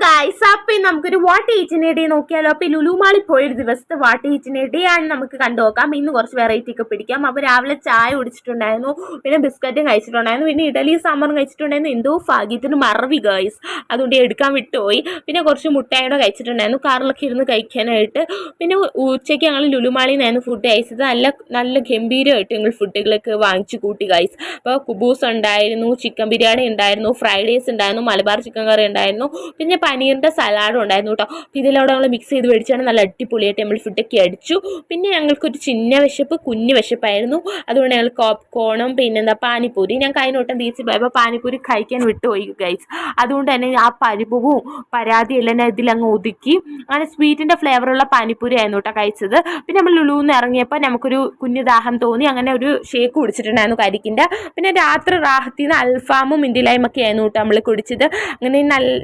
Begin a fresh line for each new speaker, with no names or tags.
Guys അപ്പൊ നമുക്കൊരു what ഈറ്റിനെ day നോക്കിയാലോ. അപ്പൊ ലുലുമാളിൽ പോയൊരു ദിവസത്തെ വാട്ട് ഈറ്റിനെ ഡേ ആണ് നമുക്ക് കണ്ടു നോക്കാം. ഇന്ന് കുറച്ച് വെറൈറ്റി ഒക്കെ പിടിക്കാം. അപ്പൊ രാവിലെ ചായ കുടിച്ചിട്ടുണ്ടായിരുന്നു, പിന്നെ ബിസ്ക്കറ്റും കഴിച്ചിട്ടുണ്ടായിരുന്നു, പിന്നെ ഇഡലി സാമ്പാറും കഴിച്ചിട്ടുണ്ടായിരുന്നു. എന്തോ ഭാഗ്യത്തിന് മറവി ഗൈസ്, അതുകൊണ്ട് എടുക്കാൻ വിട്ടുപോയി. പിന്നെ കുറച്ച് മുട്ടായിയുടെ കഴിച്ചിട്ടുണ്ടായിരുന്നു കാറിലൊക്കെ ഇരുന്ന് കഴിക്കാനായിട്ട്. പിന്നെ ഉച്ചയ്ക്ക് ഞങ്ങൾ ലുലുമാളിൽ നിന്നായിരുന്നു ഫുഡ് കഴിച്ചത്. നല്ല നല്ല ഗംഭീരമായിട്ട് ഞങ്ങൾ ഫുഡുകളൊക്കെ വാങ്ങിച്ചു കൂട്ടി ഗൈസ്. അപ്പോൾ കുബൂസ് ഉണ്ടായിരുന്നു, ചിക്കൻ ബിരിയാണി ഉണ്ടായിരുന്നു, ഫ്രൈഡ് റൈസ് ഉണ്ടായിരുന്നു, മലബാർ ചിക്കൻ കറി ഉണ്ടായിരുന്നു, പിന്നെ പനീറിൻ്റെ സലാഡും ഉണ്ടായിരുന്നു കേട്ടോ. അപ്പോൾ ഇതിലൂടെ നമ്മൾ മിക്സ് ചെയ്ത് മേടിച്ചാണ് നല്ല അടിപൊളിയായിട്ട് നമ്മൾ ഫുഡൊക്കെ അടിച്ചു. പിന്നെ ഞങ്ങൾക്കൊരു ചിന്ന വിശപ്പ് കുഞ്ഞു വിശപ്പായിരുന്നു, അതുകൊണ്ട് ഞങ്ങൾ പോപ്കോണും പിന്നെന്താ പാനിപ്പൂരി, ഞാൻ കഴിഞ്ഞോട്ടം ബീച്ചിൽ പോയപ്പോൾ പാനിപ്പൂരി കഴിക്കാൻ വിട്ടുപോയി ഗൈസ്. അതുകൊണ്ട് തന്നെ ആ പരിപ്പവും പരാതിയെല്ലാം ഞാൻ ഇതിലങ്ങ് ഒതുക്കി. അങ്ങനെ സ്വീറ്റിൻ്റെ ഫ്ലേവറുള്ള പാനിപ്പൂരി ആയിരുന്നു കേട്ടോ കഴിച്ചത്. പിന്നെ നമ്മൾ ലുലുന്ന് ഇറങ്ങിയപ്പോൾ നമുക്കൊരു കുഞ്ഞു ദാഹം തോന്നി, അങ്ങനെ ഒരു ഷേക്ക് കുടിച്ചിട്ടുണ്ടായിരുന്നു കരിക്കിൻ്റെ. പിന്നെ രാത്രി റാഹത്തിൽ നിന്ന് അൽഫാമും ഇന്ത്യയിലായും ഒക്കെ ആയിരുന്നു കേട്ടോ നമ്മൾ കുടിച്ചത്. അങ്ങനെ നല്ല